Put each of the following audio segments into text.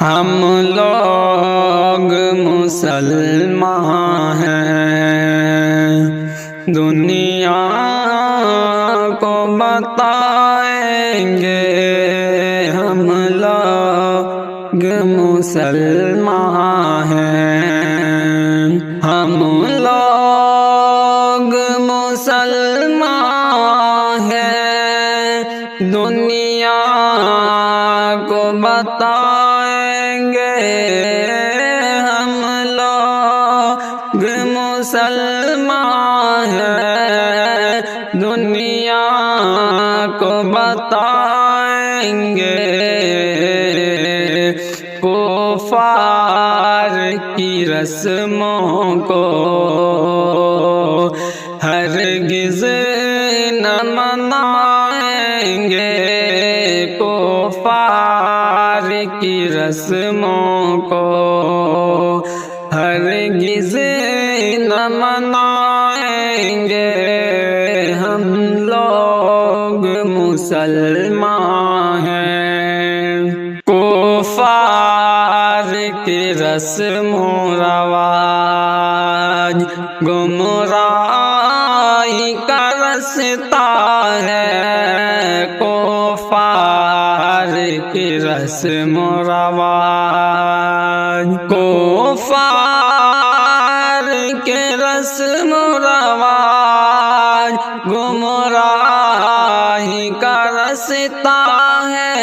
ہم لوگ مسلمان ہیں، دنیا کو بتائیں گے ہم لوگ مسلمان ہیں، ہم لوگ مسلمان ہیں، دنیا کو بتائیں گے ہم لوگ مسلمان ہیں، دنیا کو بتائیں گے کفار کی رسموں کو ہرگز نہ منائیں گے، کفار کی رسموں کو ہرگز نہ منائیں گے، ہم لوگ مسلمان ہیں، کفار کی رسم و رواج گمراہی کا رستہ ہے، کفار کی رسم و رواج، کفار کے رسم و رواج گمراہی کا رستہ ہے،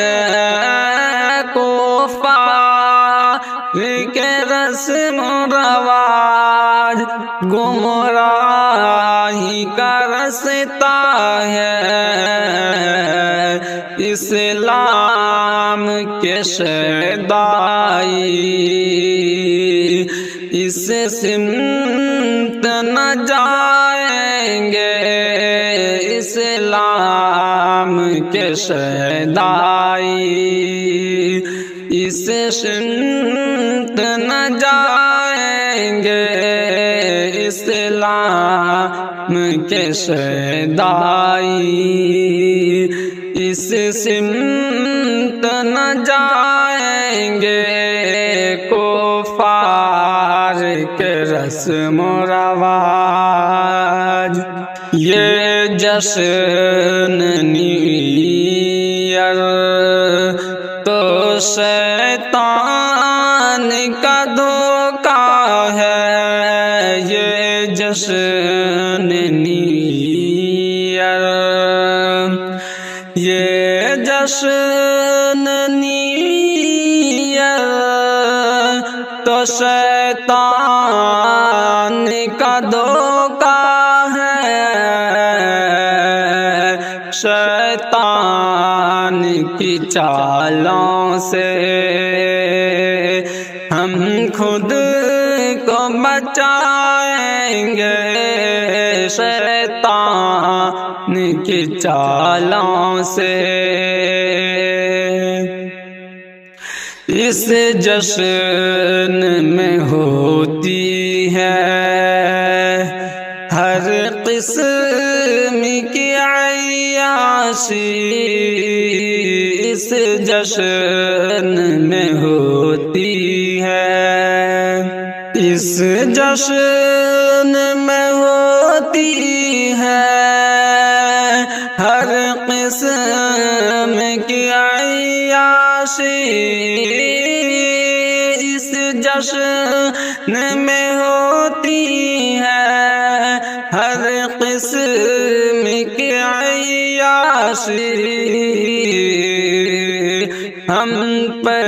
کفار کے رسم و رواج گمراہی کا رستہ ہے، اسلام کے شیدائی اس سمت نہ جائیں گے، اسلام کے شیدائی اس سمت نہ جائیں گے، اسلام کے شیدائی اس سمت نہ جائیں گے، کفار کے رسم و رواج، یہ جشن نیئر تو شیطان کا دھوکہ ہے، یہ جشن نیئر، یہ جشن نیئر تو شیطان کا دھوکہ ہے، شیطان کی چالوں سے ہم خود کو بچائیں گے، شیطان کی چالوں سے اس جشن میں ہوتی ہے ہر قسم کی عیاشی، اس جشن میں ہوتی ہے، اس جشن میں ہوتی ہے ہر قسم کی عیاشی، اس جشن میں ہوتی ہے ہر قسم کی عیاشی، ہم پہ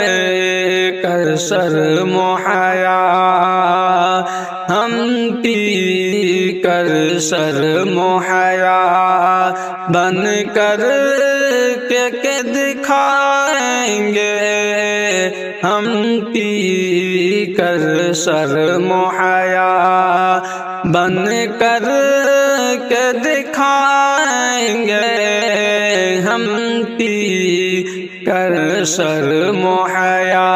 کر شرم و حیا، ہم پی کر شرم و حیا بن کر کے دکھائیں گے، ہم پی کر شرم و حیا بن کر کے دکھائیں گے، ہم پی کر شرم و حیا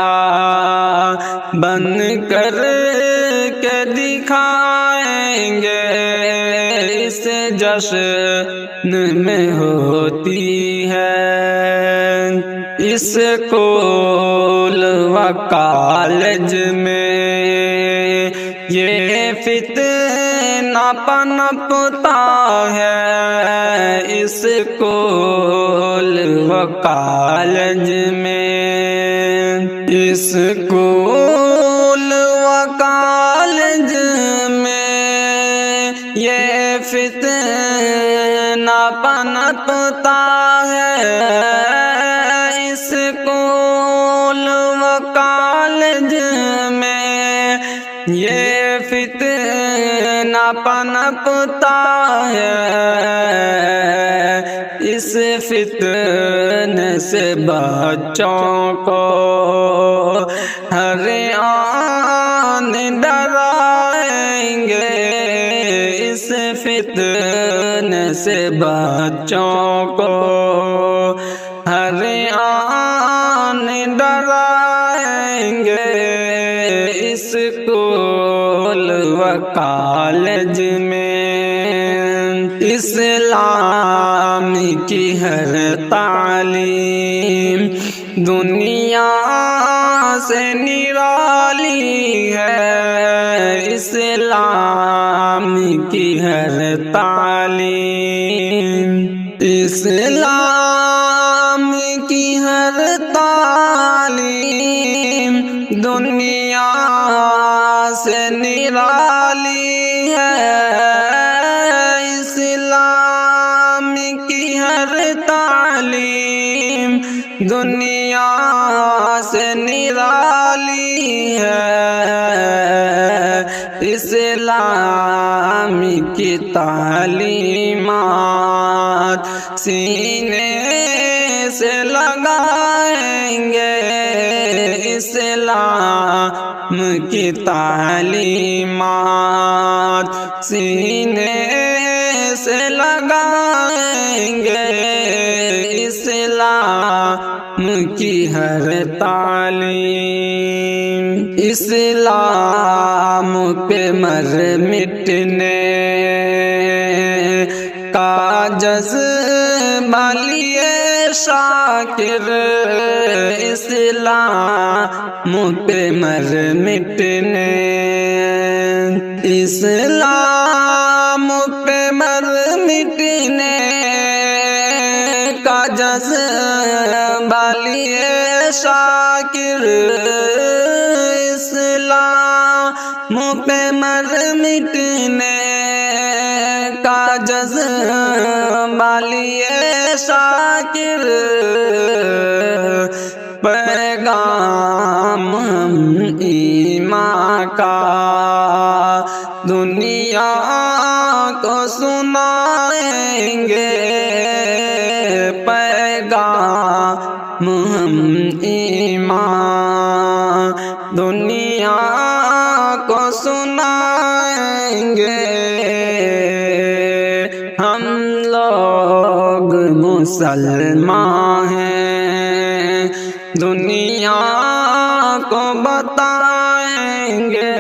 بن کر کے دکھائیں گے، اس جشن میں ہوتی ہے اسکول و کالج میں یہ فتنہ پنپتا ہے، اسکول و کالج میں، اسکول و کالج میں یہ فتنہ پنپتا ہے، اسکول و کالج میں یہ فتنہ پنپتا ہے، اس فتنے سے بچوں کو ہر آن ڈرائیں گے، اس فتنے سے بچوں کو ہر آن ڈرائیں گے، اسکول و کالج میں اسلام کی ہر تعلیم دنیا سے نرالی ہے، اسلام کی ہر تعلیم، اسلام کی ہر تعلیم دنیا سے نرالی ہے، اسلام کی ہر تعلیم دنیا سے نرالی ہے، اسلام کی تعلیمات سینے سے لگائیں گے، اسلام کی تعلیمات سینے سے لگائیں گے، اسلام کی ہر تعلیم، اسلام پہ مر مٹنے کا جذبہ لیے شاکر، اسلام پہ مر مٹنے، اسلام پہ مر مٹنے کا جذبہ لیے شاکر، اسلام پہ مر مٹنے کا جذبہ لیے شاکر، پیغام ہم ایمان کا دنیا کو سنائیں گے، پیغام ہم ایمان دنیا کو سنائیں گے، ہم لوگ مسلمان ہیں، دنیا کو بتائیں گے۔